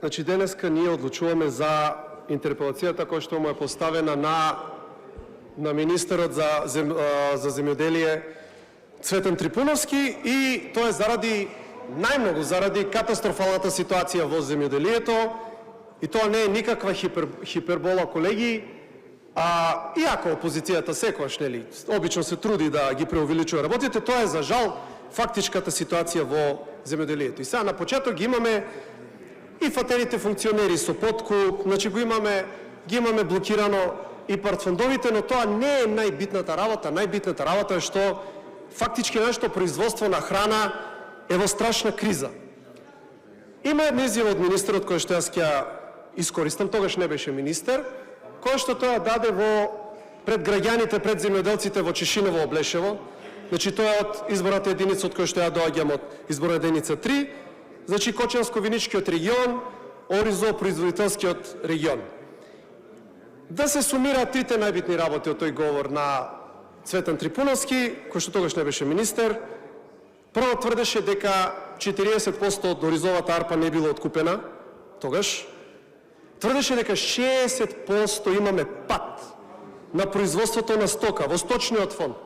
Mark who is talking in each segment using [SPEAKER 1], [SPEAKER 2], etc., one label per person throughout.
[SPEAKER 1] Значи, денеска ние одлучуваме за интерпелацијата која што му е поставена на министерот за земјоделие Цветан Трипуновски, и тоа е заради најмногу заради катастрофалната ситуација во земјоделието, и тоа не е никаква хипербола, колеги, иако опозицијата секогаш обично се труди да ги преувеличува работите, тоа е за жал фактичката ситуација во земјоделието. И сега на почеток ги имаме и фатерите функционери со подкуп, значи ги имаме блокирано и портфондовите, но тоа не е најбитната работа. Најбитната работа е што фактички нашето производство на храна е во страшна криза. Има една изјава од министерот која што јас ќе искористам, тогаш не беше министер, која што тоа даде пред граѓаните, пред земјоделците во Чешиново, Облешево. Значи тоа е од изборната единица од која што ја доаѓам, од изборна единица 3, значи Кочанско-Виничкиот регион, Оризо производителскиот регион. Да се сумираат трите најбитни работи од тој говор на Цветан Трипуновски, кој што тогаш не беше министер. Прво тврдеше дека 40% од оризовата арпа не била откупена тогаш. Тврдеше дека 60% имаме пат на производството на стока во сточниот фонд.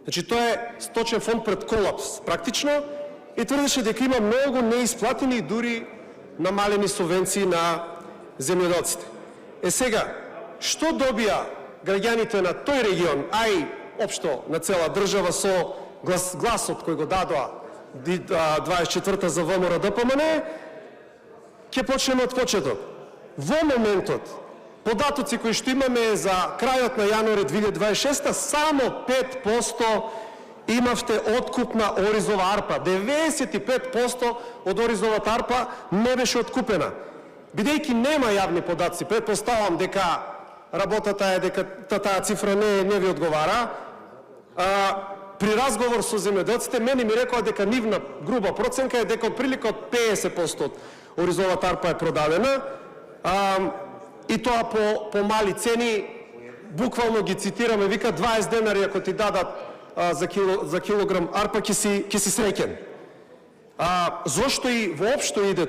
[SPEAKER 1] Значи тоа е сточен фонд пред колапс практично, и тврдеше дека има многу неисплатени и дури намалени субвенции на земјоделците. Сега, што добија граѓаните на тој регион, а и општо на цела држава со гласот кој го дадоа 24-та за ВМРО ДПМН, ќе почнеме од почеток. Во моментот, податоци кои што имаме за крајот на јануари 2026, само 5% имавте откуп на оризова арпа. 95% од оризовата арпа не беше откупена. Бидејќи нема јавни податци, претпоставам дека работата е дека таа цифра не ви одговара. При разговор со земјоделците, мене ми рекоа дека нивна груба проценка е дека отприлика од 50% од оризовата арпа е продадена, и тоа по мали цени, буквално ги цитираме, вика 20 денари ако ти дадат за килограм арпа ќе си среќен. Зошто и воопшто иде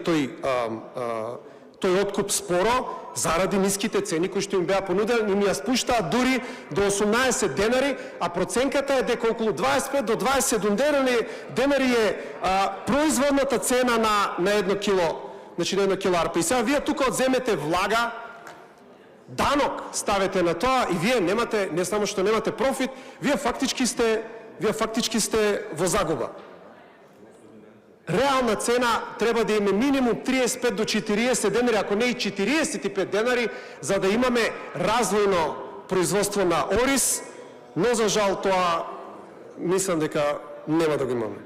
[SPEAKER 1] тој откуп споро? Заради ниските цени кои што им беа понудени, им ја спуштаат дури до 18 денари, а проценката е дека околу 25 до 27 денари е производната цена на едно кило, значи на едно кило арпа. И сега вие тука одземете влага, данок ставете на тоа, и вие немате, не само што немате профит, вие фактички сте во загуба. Реална цена треба да име минимум 35 до 40 денари, ако не и 45 денари, за да имаме развојно производство на ориз, но за жал тоа мислам дека нема да го имаме.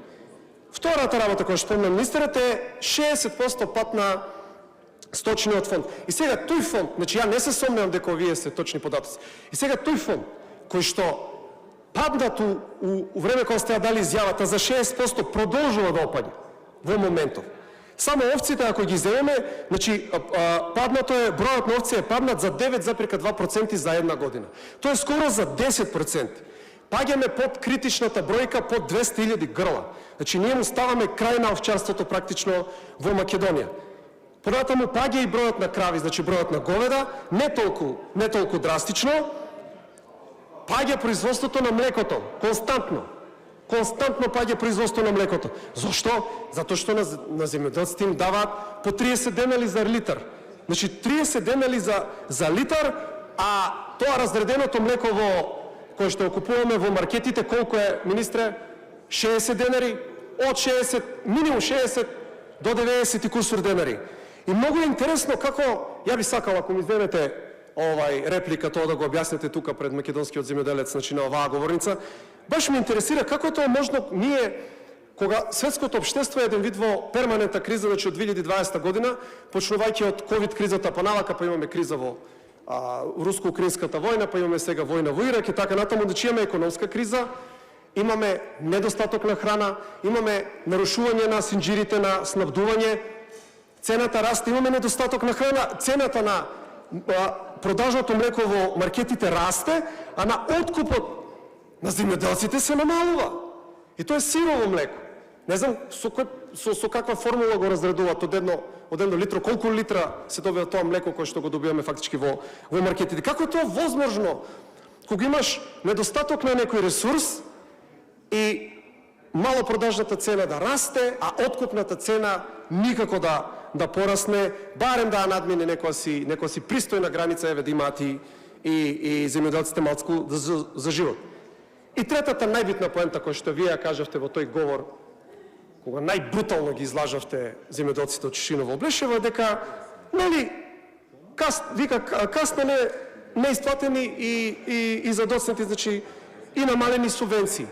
[SPEAKER 1] Втората работа која што спомна министерот е 60% пат на сточниот фонд. И сега тој фонд, значи ја не се сомневам дека овие се точни податоци. И сега тој фонд кој што паднат у време кога сте ја дали изјавата за 60% продолжува да опаѓа во моментов. Само овците ако ги земеме, значи паднато е, бројот на овци е паднат за 9,2% за една година. Тоа е скоро за 10%. Паѓаме под критичната бројка под 200.000 грла. Значи ние му ставаме крај на овчарството практично во Македонија. Понатаму паѓа и бројот на крави, значи бројот на говеда, не толку драстично. Паѓа производството на млекото, константно паѓа производство на млекото. Зошто? Затоа што на земјоделците им даваат по 30 денали за литар. Значи 30 денали за литар, а тоа разреденото млеко кое што купуваме во маркетите, колку е, министре? 60 денари, од 60, минимум 60 до 90 и кусур денари. И многу е интересно како, ја би сакала ако ми земете реплика, тоа да го објасните тука пред македонскиот земјоделец, значи на оваа говорница, баш ме интересира како е тоа можно ние, кога светското општество е еден вид во перманентна криза, значи од 2020 година, почнувајќи од ковид кризата па навака, па имаме криза во руско-украинската војна, па имаме сега војна во Ирак и така натаму, значи имаме економска криза, имаме недостаток на храна, имаме нарушување на синџирите на снабдување, цената расте, имаме недостаток на храна, цената на продажното млеко во маркетите расте, а на откупот на земјоделците се намалува. И тоа е сирово млеко. Не знам со кој со каква формула го разредуваат од едно литро, колку литра се добива тоа млеко кое што го добиваме фактички во маркетите. Како е тоа возможно кога имаш недостаток на некој ресурс и малопродажната цена да расте, а откупната цена никако да порасне, барем да надмине некоја си пристојна граница, еве да имаат и земјоделците малку за живот. И третата најбитна поента која што вие ја кажавте во тој говор, кога најбрутално ги излажавте земјоделците од Шишиново Облешево, дека касно неисплатени и задоцнати, значи и намалени субвенции.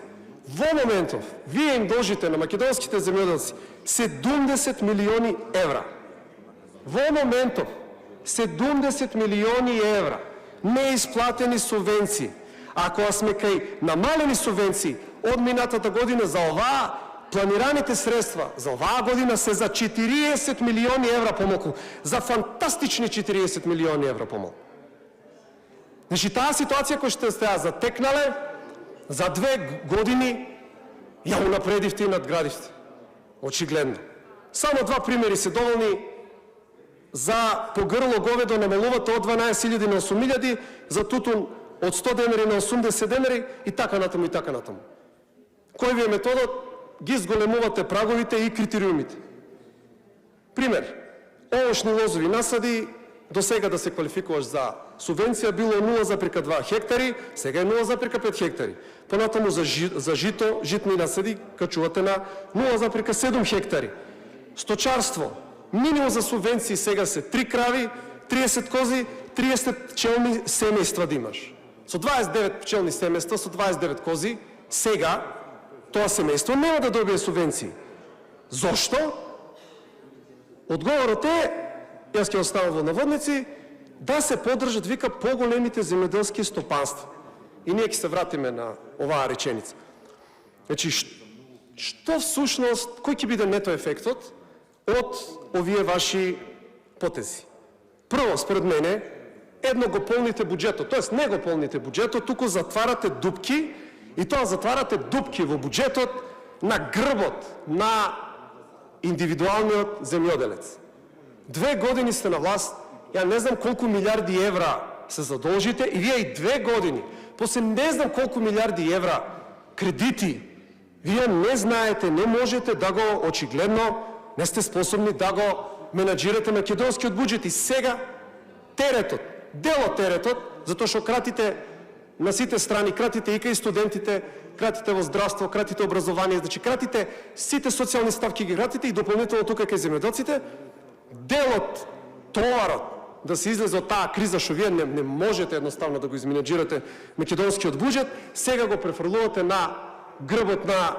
[SPEAKER 1] Во моментов, вие им должите на македонските земјоделци 70 милиони евра. Во моментов, 70 милиони евра неисплатени субвенции. Ако сме кај намалени субвенции од минатата година за оваа, планираните средства за оваа година се за 40 милиони евра помалку. За фантастични 40 милиони евра помалку. Значи, таа ситуација која што сте ја затекнале, за 2 години ја унапредивте и надградивте. Очигледно. Само 2 примери се доволни. За по грло говедо намалувате од 12.000 на 8.000, за тутун од 100 денари на 80 денари и така натаму и така натаму. Кој ви е методот? Ги зголемувате праговите и критериумите. Пример. Овошни лозови насади до сега да се квалификуваш за субвенција било 0,2 хектари, сега е 0,5 хектари. Понатаму за жито, житни насади качувате на 0,7 хектари. Сточарство, минимум за субвенции сега се 3 крави, 30 кози, 30 пчелни семејства да имаш. Со 29 пчелни семејства, со 29 кози, сега тоа семејство нема да добие субвенции. Зошто? Одговорот е, јас ќе оставам во наводници, да се поддржат, вика, поголемите земјоделски стопанства. И ние ќе се вратиме на оваа реченица. Значи, што всушност, кој ќе биде нето ефектот од овие ваши потези? Прво, според мене, едно го полните буџетот, тоест не го полните буџетот, туку затварате дупки, и тоа затварате дупки во буџетот на грбот на индивидуалниот земјоделец. 2 години сте на власт, ја не знам колку милиарди евра се задолжите и вие и 2 години, после не знам колку милиарди евра кредити, вие не знаете, не можете да го, очигледно, не сте способни да го менаџирате македонскиот буџет. И сега теретот, дел од теретот, затоа што кратите на сите страни, кратите и кај студентите, кратите во здравство, кратите образование, значи кратите сите социјални ставки ги кратите и дополнително тука кај земјоделците, делот, товарот да се излезе од таа криза што вие не можете едноставно да го изменаџирате македонскиот буџет, сега го префрлувате на грбот на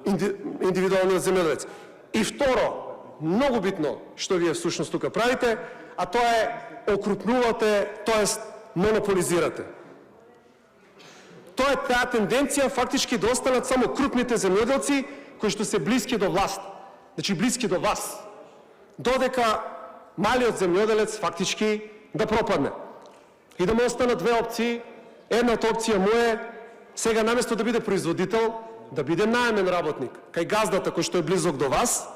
[SPEAKER 1] индивидуалниот земјоделец. И второ, многу битно што вие всушност тука правите, а тоа е окрупнувате, тоест монополизирате. Тоа е таа тенденција фактички да останат само крупните земјоделци кои што се блиски до власт, значи блиски до вас, додека малиот земјоделец фактички да пропадне. И да му останат 2 опции. Едната опција му е сега наместо да биде производител, да биде наемен работник кај газдата кој што е близок до вас,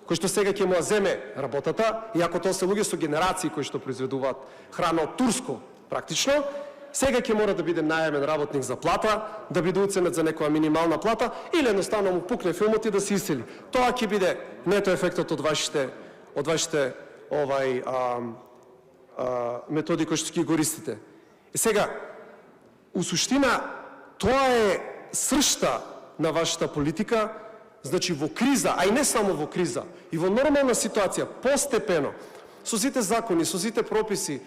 [SPEAKER 1] кој што сега ќе му ја земе работата, иако тоа се луѓе со генерации кои што произведуваат храна од турско практично, сега ќе мора да биде наемен работник за плата, да биде уценет за некоја минимална плата или едноставно му пукне филмот и да се исели. Тоа ќе биде нето ефектот од вашите методи кои што ги користите. И сега, у суштина, тоа е сршта на вашата политика, значи во криза, а и не само во криза, и во нормална ситуација, постепено, со сите закони, со сите прописи,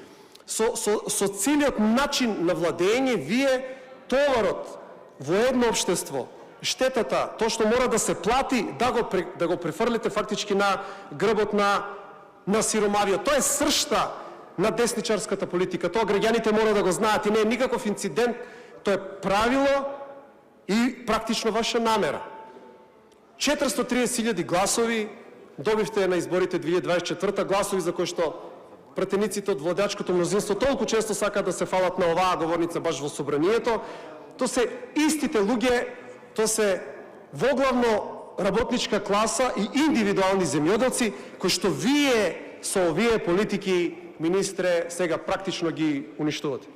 [SPEAKER 1] со целиот начин на владење, вие товарот во едно општество, штетата, тоа што мора да се плати, да го префрлите фактички на грбот на сиромавиот. Тоа е сршта на десничарската политика. Тоа граѓаните мора да го знаат и не е никаков инцидент, тоа е правило и практично ваша намера. 430.000 гласови добивте на изборите 2024, гласови за кои што пратениците од владачкото мнозинство толку често сакаат да се фалат на оваа говорница баш во собранието. Тоа се истите луѓе, тоа се воглавно работничка класа и индивидуални земјоделци, кои што вие со овие политики, министре, сега практично ги уништувате.